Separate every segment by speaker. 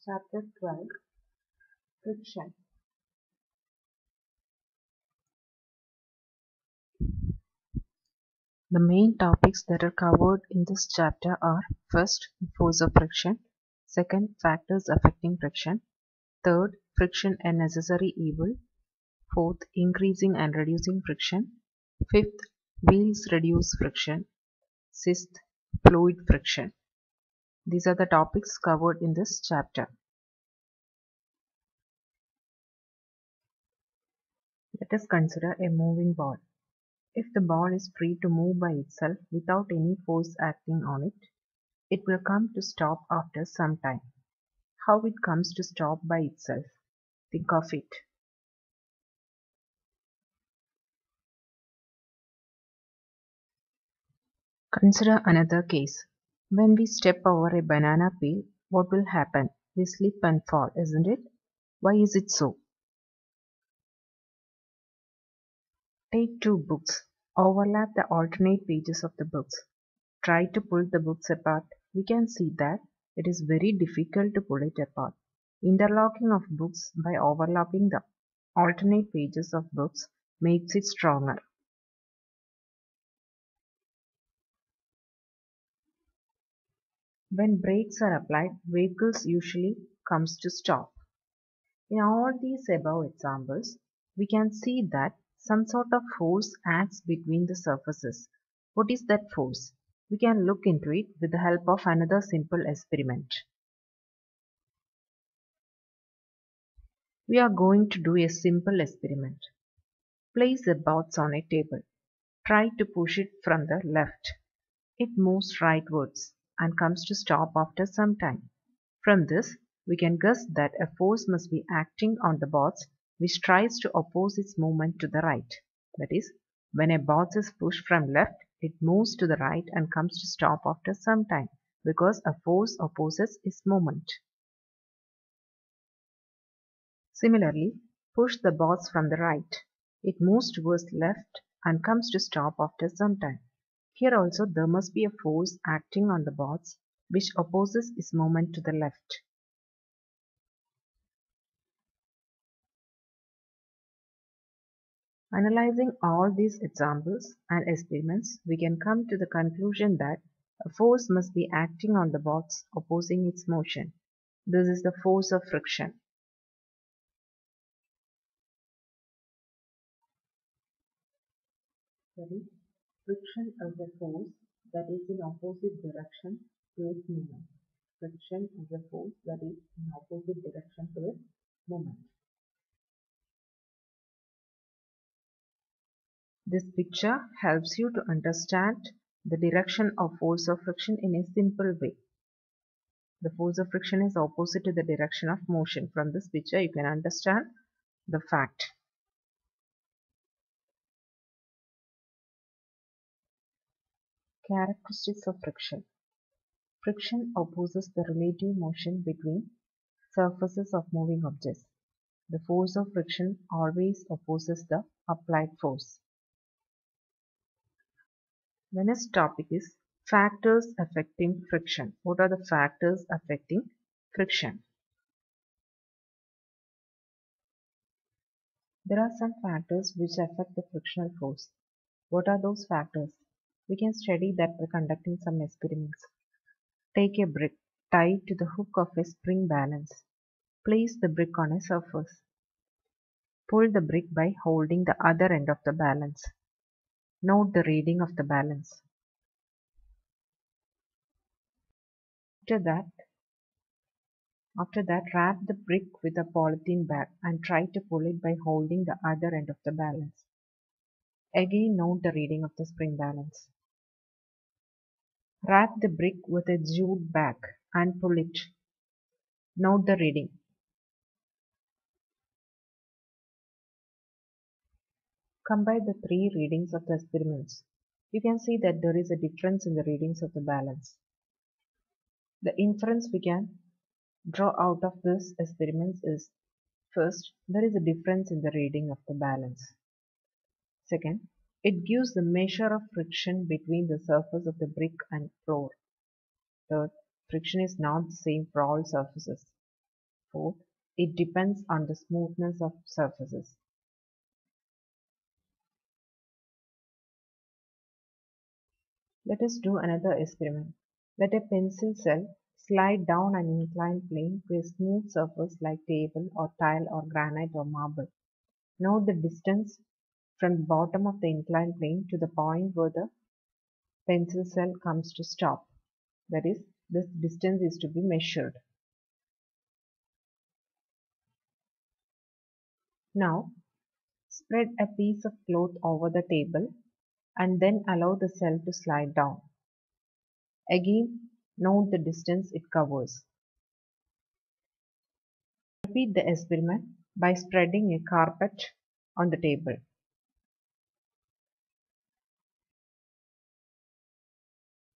Speaker 1: Chapter 12 Friction. The main topics that are covered in this chapter are: first, force of friction; second, factors affecting friction; third, friction a necessary evil; fourth, increasing and reducing friction; fifth, wheels reduce friction; sixth, fluid friction. These are the topics covered in this chapter. Let us consider a moving ball. If the ball is free to move by itself without any force acting on it, it will come to stop after some time. How it comes to stop by itself? Think of it. Consider another case. When we step over a banana peel, what will happen? We slip and fall, isn't it? Why is it so? Take two books. Overlap the alternate pages of the books. Try to pull the books apart. We can see that it is very difficult to pull it apart. Interlocking of books by overlapping the alternate pages of books makes it stronger. When brakes are applied, vehicles usually comes to stop. In all these above examples, we can see that some sort of force acts between the surfaces. What is that force? We can look into it with the help of another simple experiment. We are going to do a simple experiment. Place a box on a table. Try to push it from the left. It moves rightwards and comes to stop after some time. From this, we can guess that a force must be acting on the box which tries to oppose its movement to the right. That is, when a box is pushed from left, it moves to the right and comes to stop after some time because a force opposes its movement. Similarly, push the box from the right. It moves towards left and comes to stop after some time. Here also there must be a force acting on the box which opposes its movement to the left. Analyzing all these examples and experiments, we can come to the conclusion that a force must be acting on the box opposing its motion. This is the force of friction. That is, friction is a force that is in opposite direction to its movement. Friction is a force that is in opposite direction to its movement. This picture helps you to understand the direction of force of friction in a simple way. The force of friction is opposite to the direction of motion. From this picture you can understand the fact. Characteristics of friction. Friction opposes the relative motion between surfaces of moving objects. The force of friction always opposes the applied force. The next topic is factors affecting friction. What are the factors affecting friction? There are some factors which affect the frictional force. What are those factors? We can study that by conducting some experiments. Take a brick tied to the hook of a spring balance. Place the brick on a surface. Pull the brick by holding the other end of the balance. Note the reading of the balance. After that, wrap the brick with a polythene bag and try to pull it by holding the other end of the balance. Again note the reading of the spring balance. Wrap the brick with a jute bag and pull it. Note the reading. Compare the three readings of the experiments. You can see that there is a difference in the readings of the balance. The inference we can draw out of this experiment is: first, there is a difference in the reading of the balance. Second, it gives the measure of friction between the surface of the brick and floor. Third, friction is not the same for all surfaces. Fourth, it depends on the smoothness of surfaces. Let us do another experiment. Let a pencil cell slide down an inclined plane to a smooth surface like table or tile or granite or marble. Note the distance from the bottom of the inclined plane to the point where the pencil cell comes to stop. That is, this distance is to be measured. Now, spread a piece of cloth over the table and then allow the cell to slide down. Again, note the distance it covers. Repeat the experiment by spreading a carpet on the table.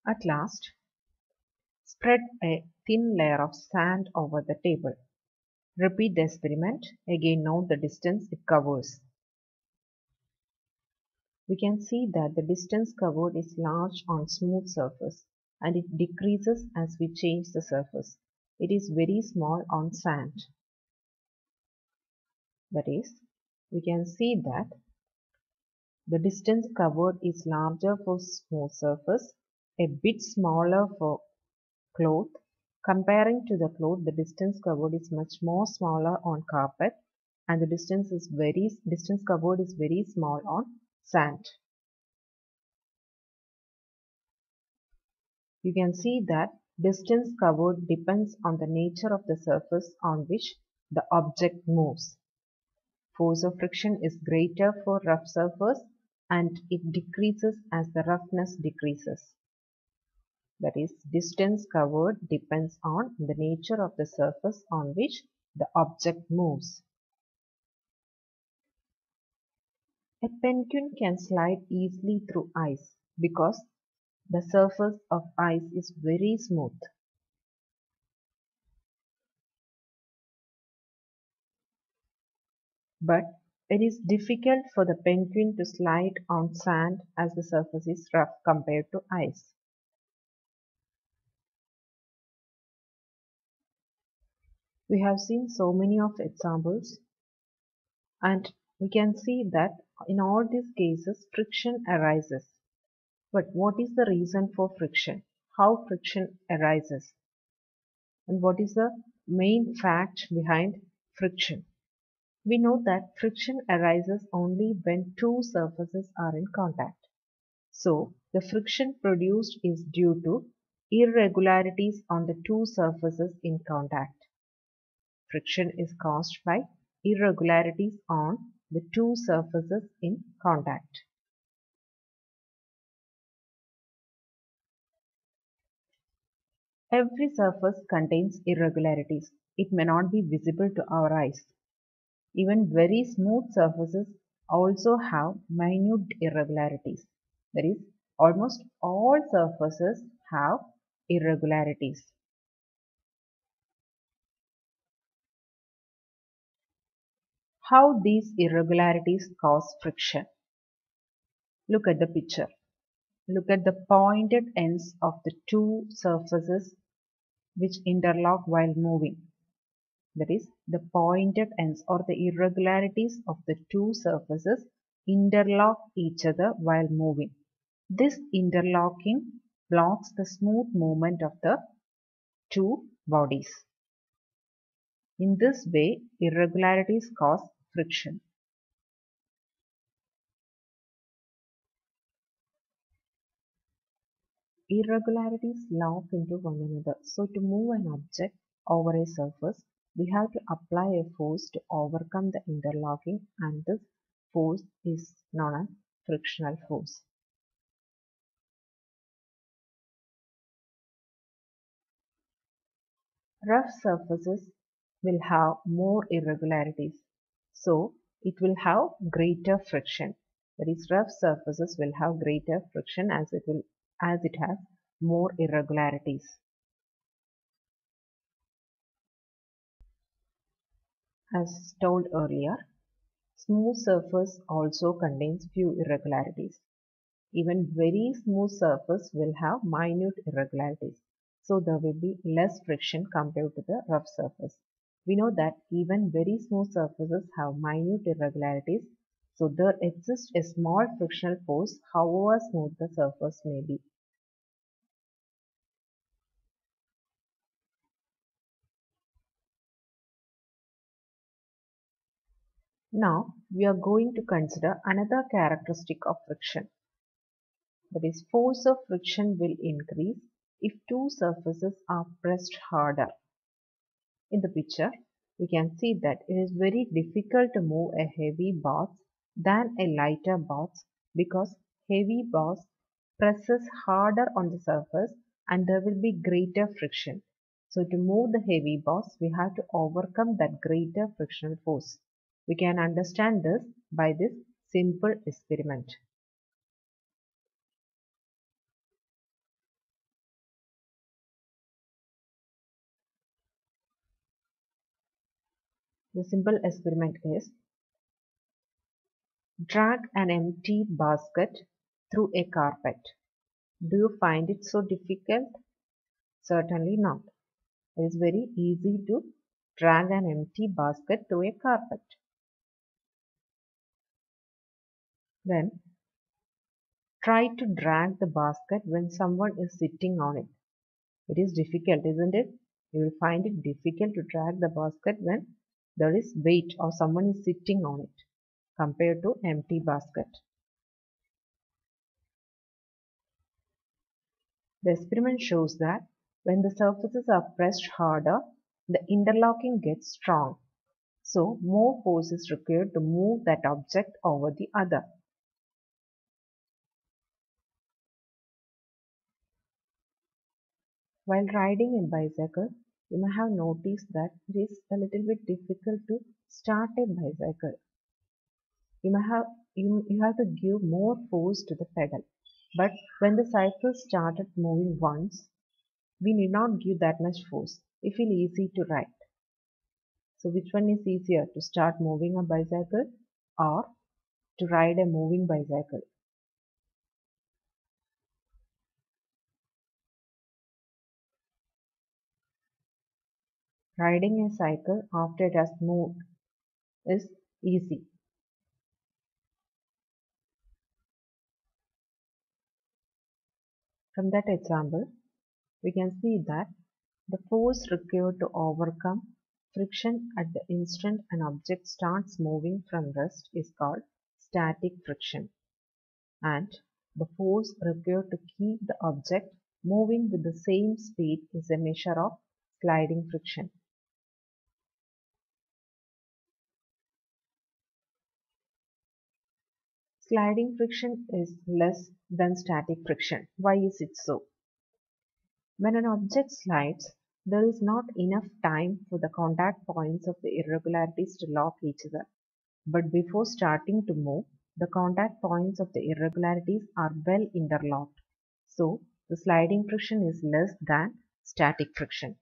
Speaker 1: At last, spread a thin layer of sand over the table. Repeat the experiment. Again, note the distance it covers. We can see that the distance covered is large on smooth surface and it decreases as we change the surface. It is very small on sand. That is, we can see that the distance covered is larger for smooth surface, a bit smaller for cloth. Comparing to the cloth, the distance covered is much more smaller on carpet and the distance covered is very small on sand. You can see that distance covered depends on the nature of the surface on which the object moves. Force of friction is greater for rough surface and it decreases as the roughness decreases. That is, distance covered depends on the nature of the surface on which the object moves. A penguin can slide easily through ice because the surface of ice is very smooth. But it is difficult for the penguin to slide on sand as the surface is rough compared to ice. We have seen so many of examples and we can see that in all these cases friction arises. But what is the reason for friction? How friction arises? And what is the main fact behind friction? We know that friction arises only when two surfaces are in contact. So, the friction produced is due to irregularities on the two surfaces in contact. Friction is caused by irregularities on the two surfaces in contact. Every surface contains irregularities. It may not be visible to our eyes. Even very smooth surfaces also have minute irregularities. That is, almost all surfaces have irregularities. How these irregularities cause friction? Look at the picture. Look at the pointed ends of the two surfaces which interlock while moving. That is, the pointed ends or the irregularities of the two surfaces interlock each other while moving. This interlocking blocks the smooth movement of the two bodies. In this way, irregularities cause friction. Irregularities lock into one another. So to move an object over a surface, we have to apply a force to overcome the interlocking and this force is known as frictional force. Rough surfaces will have more irregularities. So it will have greater friction. That is, rough surfaces will have greater friction as it has more irregularities. As told earlier, smooth surface also contains few irregularities. Even very smooth surface will have minute irregularities. So there will be less friction compared to the rough surface. We know that even very smooth surfaces have minute irregularities, so there exists a small frictional force however smooth the surface may be. Now we are going to consider another characteristic of friction. That is, force of friction will increase if two surfaces are pressed harder. In the picture, we can see that it is very difficult to move a heavy box than a lighter box because heavy box presses harder on the surface and there will be greater friction. So to move the heavy box, we have to overcome that greater frictional force. We can understand this by this simple experiment. The simple experiment is drag an empty basket through a carpet. Do you find it so difficult? Certainly not. It is very easy to drag an empty basket through a carpet. Then try to drag the basket when someone is sitting on it. It is difficult, isn't it? You will find it difficult to drag the basket when there is weight or someone is sitting on it compared to empty basket. The experiment shows that when the surfaces are pressed harder, the interlocking gets strong. So more force is required to move that object over the other. While riding a bicycle, you may have noticed that it is a little bit difficult to start a bicycle. You may have you have to give more force to the pedal. But when the cycle started moving once, we need not give that much force. It feel easy to ride. So which one is easier, to start moving a bicycle or to ride a moving bicycle? Riding a cycle after it has moved is easy. From that example, we can see that the force required to overcome friction at the instant an object starts moving from rest is called static friction, and the force required to keep the object moving with the same speed is a measure of sliding friction. Sliding friction is less than static friction. Why is it so? When an object slides, there is not enough time for the contact points of the irregularities to lock each other. But before starting to move, the contact points of the irregularities are well interlocked. So, the sliding friction is less than static friction.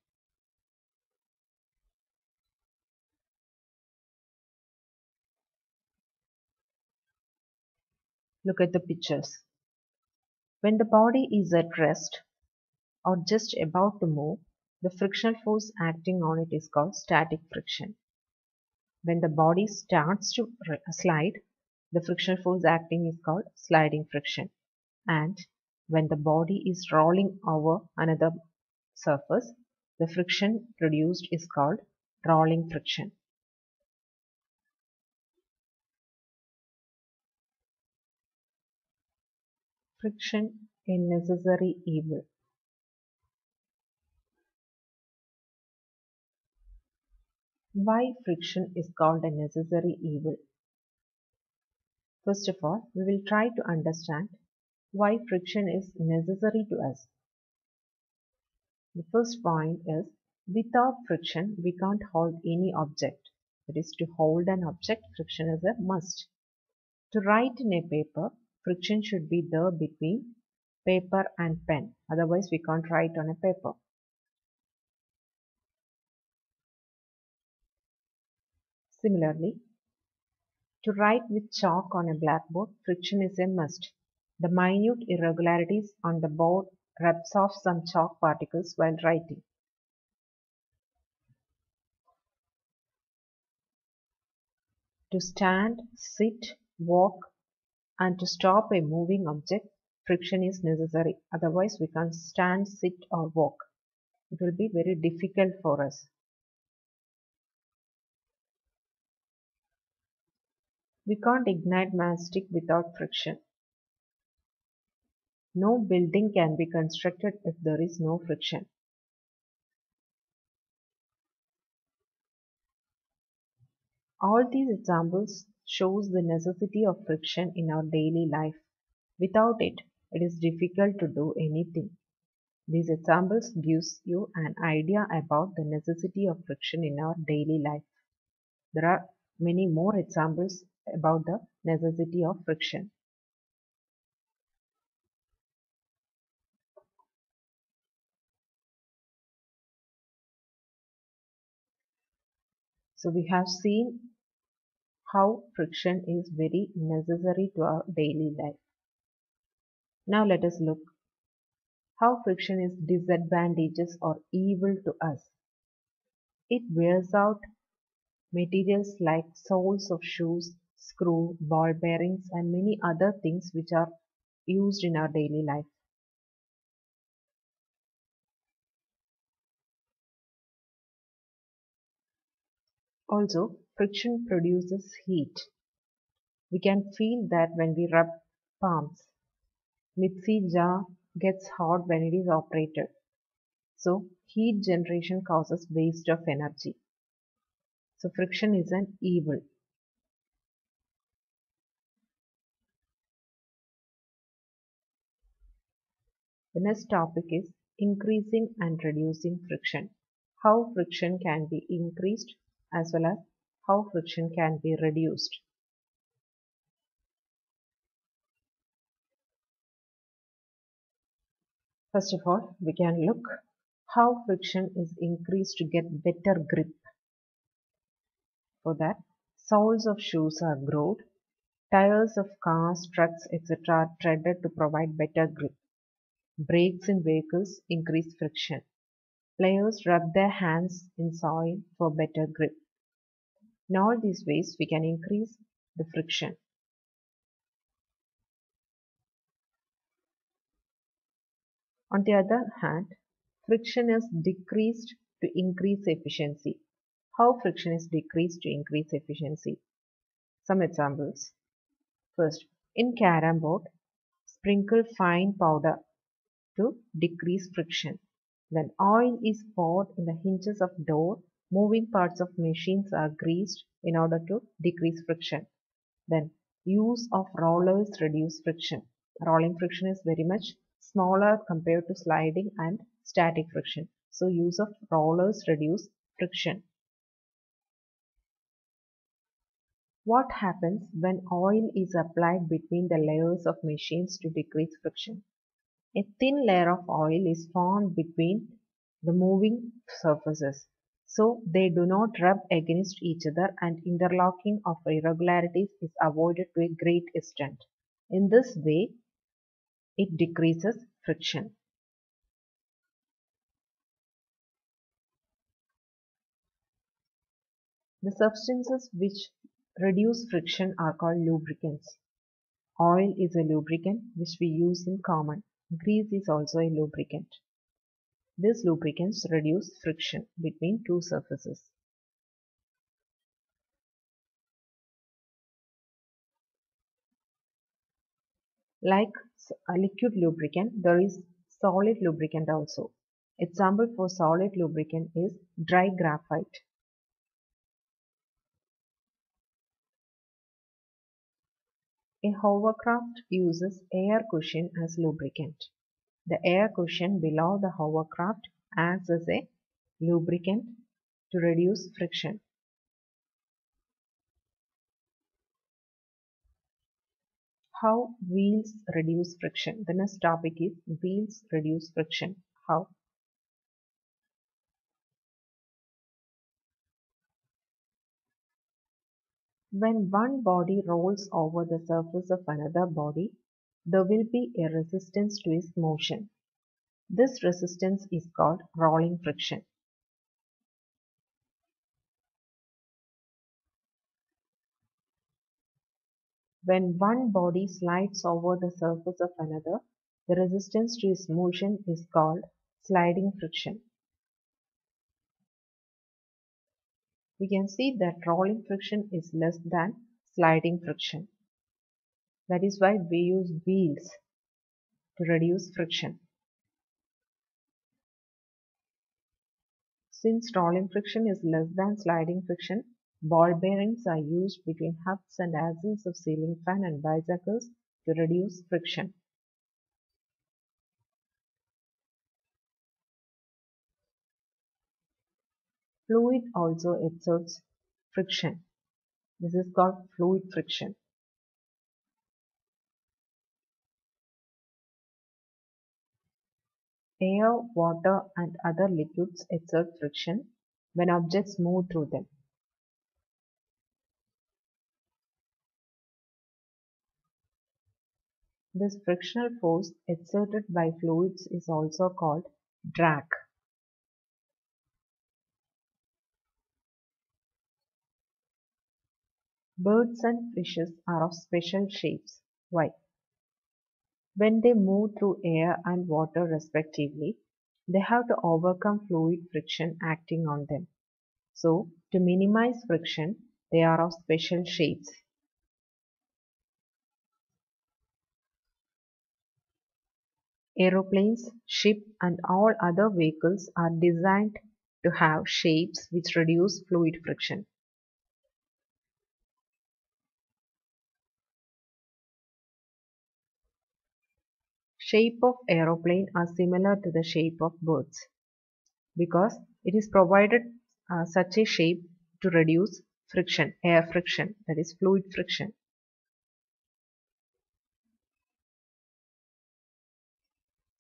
Speaker 1: Look at the pictures. When the body is at rest or just about to move, the frictional force acting on it is called static friction. When the body starts to slide, the frictional force acting is called sliding friction. And when the body is rolling over another surface, the friction produced is called rolling friction. Friction a necessary evil. Why friction is called a necessary evil? First of all, we will try to understand why friction is necessary to us. The first point is, without friction we can't hold any object. That is, to hold an object, friction is a must. To write in a paper, friction should be there between paper and pen. Otherwise, we can't write on a paper. Similarly, to write with chalk on a blackboard, friction is a must. The minute irregularities on the board rubs off some chalk particles while writing. To stand, sit, walk, and to stop a moving object, friction is necessary. Otherwise, we can't stand, sit, or walk. It will be very difficult for us. We can't ignite matchstick without friction. No building can be constructed if there is no friction. All these examples shows the necessity of friction in our daily life. Without it, it is difficult to do anything. These examples gives you an idea about the necessity of friction in our daily life. There are many more examples about the necessity of friction. So we have seen how friction is very necessary to our daily life. Now let us look how friction is disadvantageous or evil to us. It wears out materials like soles of shoes, screw, ball bearings and many other things which are used in our daily life. Also, friction produces heat. We can feel that when we rub palms. Mixie jar gets hot when it is operated. So, heat generation causes waste of energy. So, friction is an evil. The next topic is increasing and reducing friction. How friction can be increased as well as how friction can be reduced. First of all, we can look how friction is increased to get better grip. For that, soles of shoes are grooved, tires of cars, trucks, etc. are treaded to provide better grip. Brakes in vehicles increase friction. Players rub their hands in soil for better grip. In all these ways, we can increase the friction. On the other hand, friction is decreased to increase efficiency. How friction is decreased to increase efficiency? Some examples. First, in carom board, sprinkle fine powder to decrease friction. When oil is poured in the hinges of door, moving parts of machines are greased in order to decrease friction. Then use of rollers reduce friction. Rolling friction is very much smaller compared to sliding and static friction. So use of rollers reduce friction. What happens when oil is applied between the layers of machines to decrease friction? A thin layer of oil is formed between the moving surfaces, so they do not rub against each other and interlocking of irregularities is avoided to a great extent. In this way, it decreases friction. The substances which reduce friction are called lubricants. Oil is a lubricant which we use in common. Grease is also a lubricant. These lubricants reduce friction between two surfaces. Like a liquid lubricant, there is solid lubricant also. Example for solid lubricant is dry graphite. A hovercraft uses air cushion as lubricant. The air cushion below the hovercraft acts as a lubricant to reduce friction. How wheels reduce friction? The next topic is wheels reduce friction. How? When one body rolls over the surface of another body, there will be a resistance to its motion. This resistance is called rolling friction. When one body slides over the surface of another, the resistance to its motion is called sliding friction. We can see that rolling friction is less than sliding friction. That is why we use wheels to reduce friction. Since rolling friction is less than sliding friction, ball bearings are used between hubs and axles of ceiling fan and bicycles to reduce friction. Fluid also exerts friction. This is called fluid friction. Air, water, and other liquids exert friction when objects move through them. This frictional force exerted by fluids is also called drag. Birds and fishes are of special shapes. Why? When they move through air and water respectively, they have to overcome fluid friction acting on them. So, to minimize friction, they are of special shapes. Aeroplanes, ships, and all other vehicles are designed to have shapes which reduce fluid friction. Shape of aeroplane are similar to the shape of birds because it is provided such a shape to reduce friction, air friction, that is fluid friction.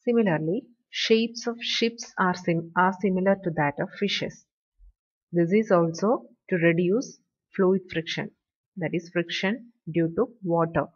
Speaker 1: Similarly, shapes of ships are similar to that of fishes. This is also to reduce fluid friction, that is friction due to water.